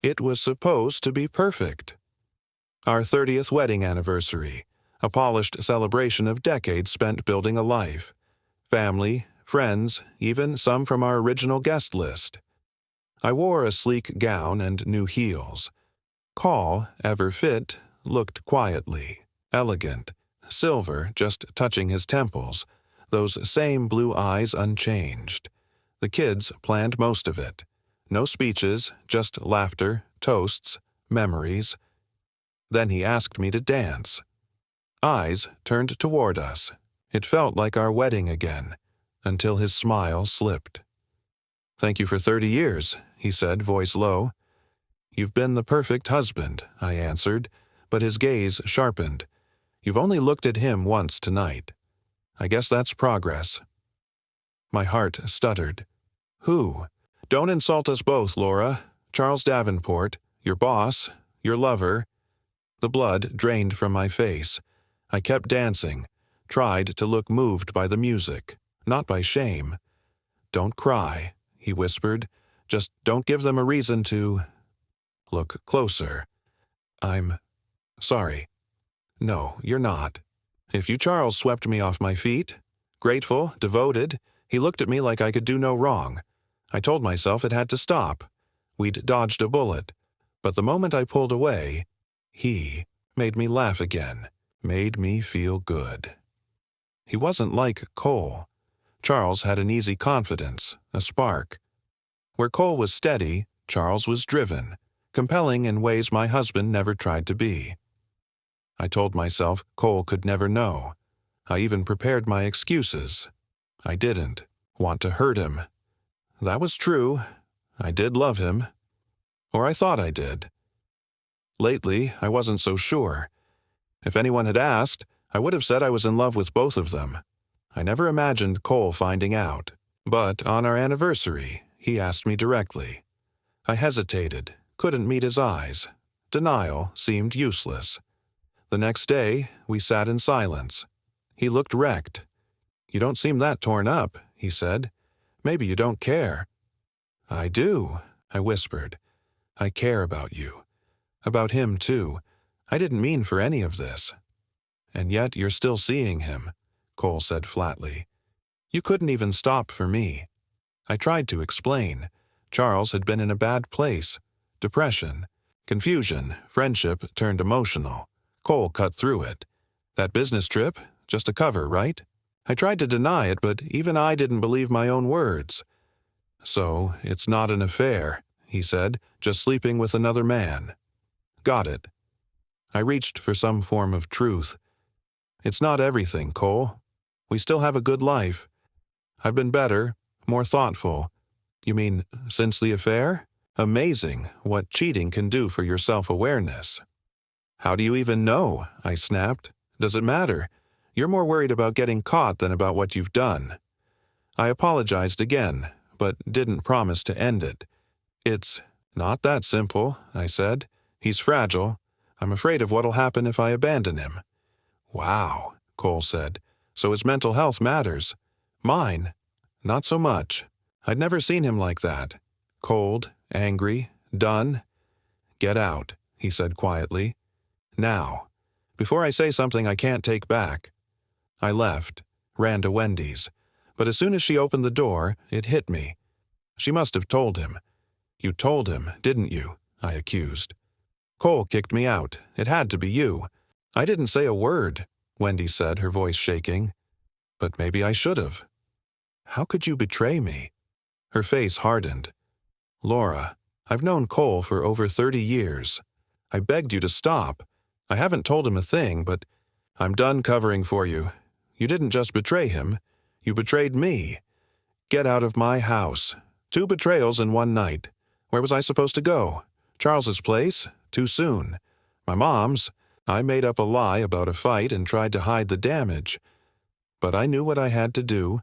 It was supposed to be perfect. Our 30th wedding anniversary, a polished celebration of decades spent building a life. Family, friends, even some from our original guest list. I wore a sleek gown and new heels. Call, ever fit, looked quietly, elegant, silver just touching his temples, those same blue eyes unchanged. The kids planned most of it. No speeches, just laughter, toasts, memories. Then he asked me to dance. Eyes turned toward us. It felt like our wedding again, until his smile slipped. "Thank you for 30 years," he said, voice low. "You've been the perfect husband," I answered, but his gaze sharpened. "You've only looked at him once tonight. I guess that's progress." My heart stuttered. "Who? Don't insult us both, Laura. Charles Davenport, your boss, your lover." The blood drained from my face. I kept dancing, tried to look moved by the music, not by shame. "Don't cry," he whispered. "Just don't give them a reason to—" "Look closer. I'm sorry." "No, you're not. If you Charles swept me off my feet. Grateful, devoted, he looked at me like I could do no wrong. I told myself it had to stop. We'd dodged a bullet. But the moment I pulled away, he made me laugh again, made me feel good. He wasn't like Cole. Charles had an easy confidence, a spark. Where Cole was steady, Charles was driven, compelling in ways my husband never tried to be. I told myself Cole could never know. I even prepared my excuses. I didn't want to hurt him. That was true. I did love him. Or I thought I did. Lately, I wasn't so sure. If anyone had asked, I would have said I was in love with both of them. I never imagined Cole finding out. But on our anniversary, he asked me directly. I hesitated, couldn't meet his eyes. Denial seemed useless. The next day, we sat in silence. He looked wrecked. "You don't seem that torn up," he said. "Maybe you don't care." "I do," I whispered. "I care about you. About him, too. I didn't mean for any of this." "And yet you're still seeing him," Cole said flatly. "You couldn't even stop for me." I tried to explain. Charles had been in a bad place. Depression, confusion, friendship turned emotional. Cole cut through it. "That business trip, just a cover, right?" I tried to deny it, but even I didn't believe my own words. "So, it's not an affair," he said, "just sleeping with another man." Got it. I reached for some form of truth. "It's not everything, Cole. We still have a good life. I've been better, more thoughtful." "You mean, since the affair? Amazing what cheating can do for your self-awareness." "How do you even know?" I snapped. "Does it matter? You're more worried about getting caught than about what you've done." I apologized again, but didn't promise to end it. "It's not that simple," I said. "He's fragile. I'm afraid of what'll happen if I abandon him." "Wow," Cole said. "So his mental health matters. Mine, not so much." I'd never seen him like that. Cold, angry, done. "Get out," he said quietly. "Now. Before I say something I can't take back." I left, ran to Wendy's. But as soon as she opened the door, it hit me. She must have told him. "You told him, didn't you?" I accused. "Cole kicked me out. It had to be you." "I didn't say a word," Wendy said, her voice shaking. "But maybe I should have." "How could you betray me?" Her face hardened. "Laura, I've known Cole for over 30 years. I begged you to stop. I haven't told him a thing, but I'm done covering for you. You didn't just betray him. You betrayed me. Get out of my house. 2 betrayals in one night. Where was I supposed to go? Charles's place? Too soon. My mom's. I made up a lie about a fight and tried to hide the damage. But I knew what I had to do.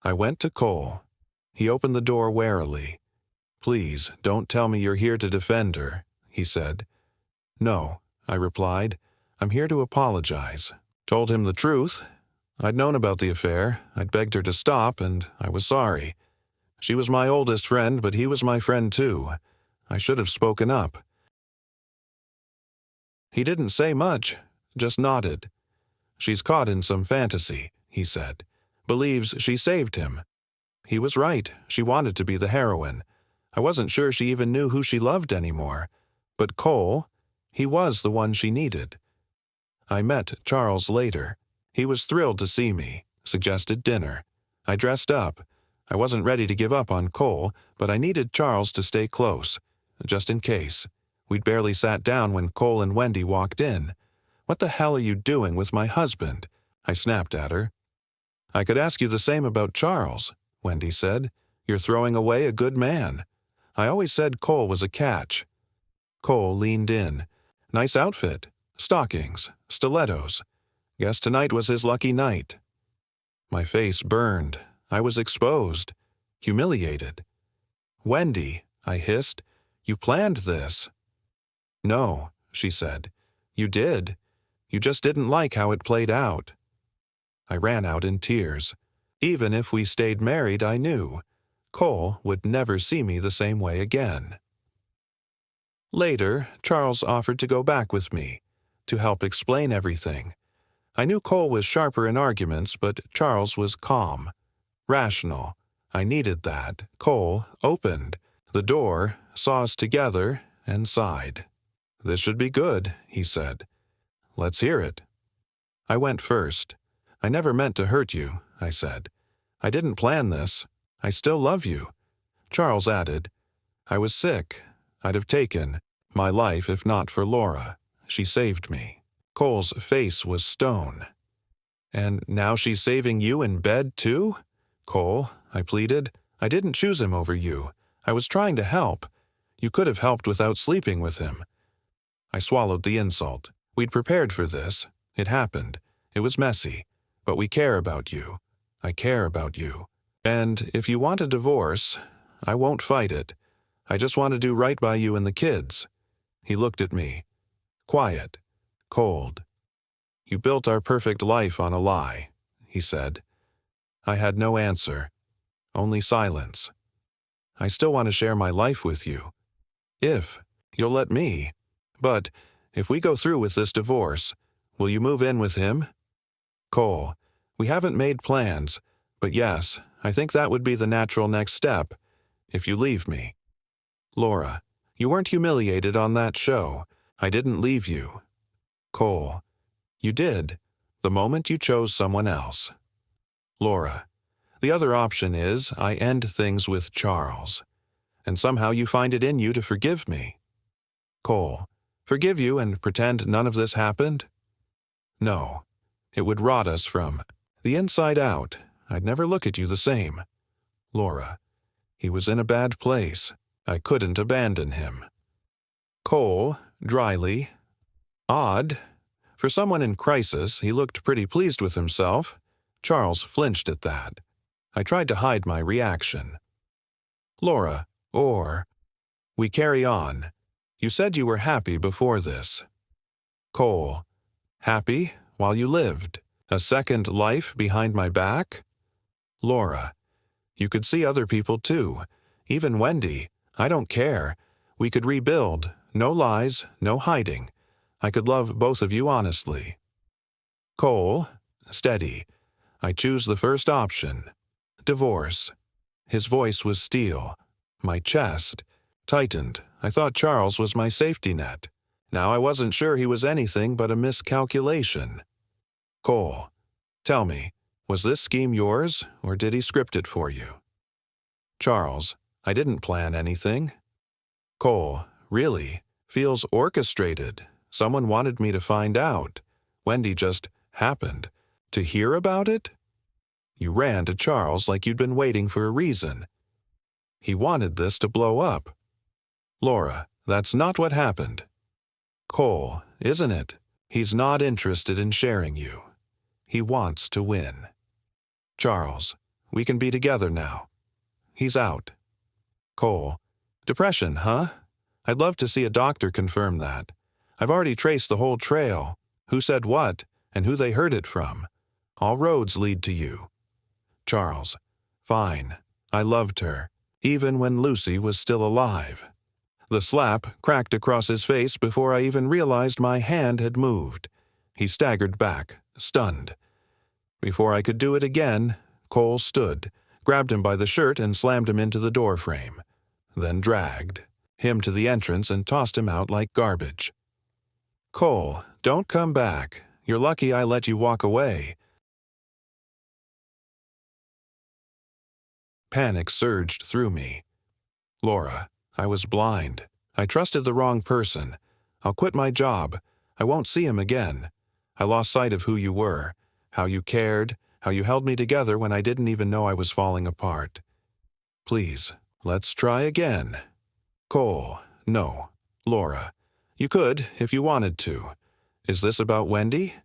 I went to Cole. He opened the door warily. "Please, don't tell me you're here to defend her," he said. "No," I replied. "I'm here to apologize." Told him the truth. I'd known about the affair. I'd begged her to stop, and I was sorry. She was my oldest friend, but he was my friend too. I should have spoken up. He didn't say much, just nodded. She's caught in some fantasy, he said. Believes she saved him. He was right, she wanted to be the heroine. I wasn't sure she even knew who she loved anymore. But Cole, he was the one she needed. I met Charles later. He was thrilled to see me, suggested dinner. I dressed up. I wasn't ready to give up on Cole, but I needed Charles to stay close, just in case. We'd barely sat down when Cole and Wendy walked in. "What the hell are you doing with my husband?" I snapped at her. "I could ask you the same about Charles," Wendy said. "You're throwing away a good man. I always said Cole was a catch." Cole leaned in. "Nice outfit. Stockings. Stilettos. Guess tonight was his lucky night." My face burned. I was exposed. Humiliated. "Wendy," I hissed, "you planned this." "No," she said. "You did. You just didn't like how it played out." I ran out in tears. Even if we stayed married, I knew Cole would never see me the same way again. Later, Charles offered to go back with me, to help explain everything. I knew Cole was sharper in arguments, but Charles was calm, rational. I needed that. Cole opened the door, saw us together, and sighed. "This should be good," he said. "Let's hear it." I went first. "I never meant to hurt you," I said. "I didn't plan this. I still love you." Charles added, "I was sick. I'd have taken my life if not for Laura. She saved me." Cole's face was stone. "And now she's saving you in bed, too?" "Cole," I pleaded, "I didn't choose him over you. I was trying to help. You could have helped without sleeping with him." I swallowed the insult. We'd prepared for this. It happened. It was messy. But we care about you. I care about you. And if you want a divorce, I won't fight it. I just want to do right by you and the kids." He looked at me. Quiet. Cold. "You built our perfect life on a lie," he said. I had no answer. Only silence. "I still want to share my life with you. If you'll let me. But if we go through with this divorce, will you move in with him?" "Cole, we haven't made plans, but yes, I think that would be the natural next step, if you leave me." "Laura, you weren't humiliated on that show. I didn't leave you." "Cole, you did, the moment you chose someone else." "Laura, the other option is I end things with Charles, and somehow you find it in you to forgive me." "Cole, forgive you and pretend none of this happened?" "No. It would rot us from the inside out. I'd never look at you the same." "Laura, he was in a bad place. I couldn't abandon him." Cole, dryly, "Odd. For someone in crisis, he looked pretty pleased with himself." Charles flinched at that. I tried to hide my reaction. "Laura, we carry on. You said you were happy before this." Cole, "Happy while you lived? A second life behind my back?" "Laura, you could see other people too. Even Wendy. I don't care. We could rebuild. No lies, no hiding. I could love both of you honestly." Cole, steady. "I choose the first option. Divorce." His voice was steel. My chest tightened. I thought Charles was my safety net. Now I wasn't sure he was anything but a miscalculation. "Cole, tell me, was this scheme yours, or did he script it for you?" Charles, "I didn't plan anything." Cole, "Really? Feels orchestrated. Someone wanted me to find out. Wendy just happened to hear about it?" You ran to Charles like you'd been waiting for a reason. He wanted this to blow up. "Laura, that's not what happened." Cole, "Isn't it? He's not interested in sharing you. He wants to win." Charles, "We can be together now." He's out. Cole, "Depression, huh? I'd love to see a doctor confirm that. I've already traced the whole trail, who said what, and who they heard it from. All roads lead to you." Charles, "Fine. I loved her, even when Lucy was still alive. The slap cracked across his face before I even realized my hand had moved. He staggered back, stunned. Before I could do it again, Cole stood, grabbed him by the shirt and slammed him into the doorframe, then dragged him to the entrance and tossed him out like garbage. "Cole, don't come back. You're lucky I let you walk away." Panic surged through me. "Laura, I was blind. I trusted the wrong person. I'll quit my job. I won't see him again. I lost sight of who you were, how you cared, how you held me together when I didn't even know I was falling apart. Please, let's try again." "Cole, no. Laura, you could if you wanted to. Is this about Wendy?"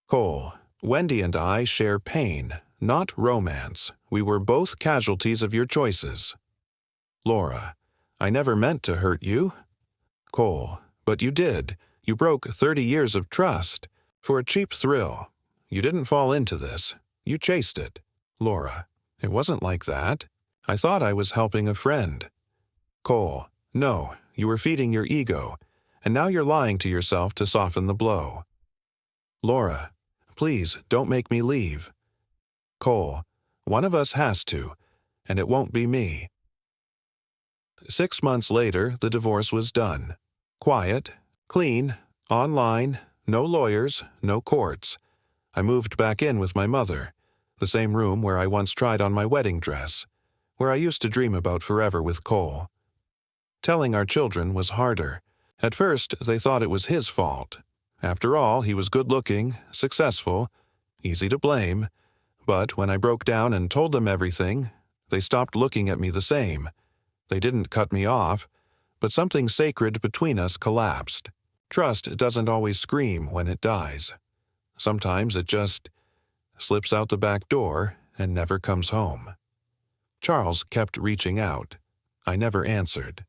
"Cole, Wendy and I share pain, not romance. We were both casualties of your choices." "Laura, I never meant to hurt you." "Cole, but you did. You broke 30 years of trust. For a cheap thrill. You didn't fall into this. You chased it." "Laura, it wasn't like that. I thought I was helping a friend." "Cole, no, you were feeding your ego, and now you're lying to yourself to soften the blow." "Laura, please don't make me leave." "Cole, one of us has to, and it won't be me." 6 months later, the divorce was done. Quiet, clean, online, no lawyers, no courts. I moved back in with my mother, the same room where I once tried on my wedding dress, where I used to dream about forever with Cole. Telling our children was harder. At first, they thought it was his fault. After all, he was good-looking, successful, easy to blame. But when I broke down and told them everything, they stopped looking at me the same. They didn't cut me off, but something sacred between us collapsed. Trust doesn't always scream when it dies. Sometimes it just slips out the back door and never comes home. Charles kept reaching out. I never answered.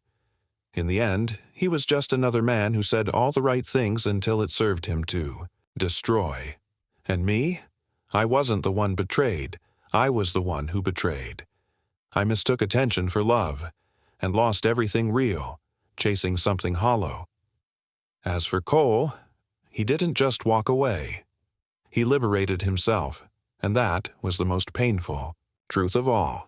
In the end, he was just another man who said all the right things until it served him to destroy. And me? I wasn't the one betrayed. I was the one who betrayed. I mistook attention for love and lost everything real, chasing something hollow. As for Cole, he didn't just walk away. He liberated himself, and that was the most painful truth of all.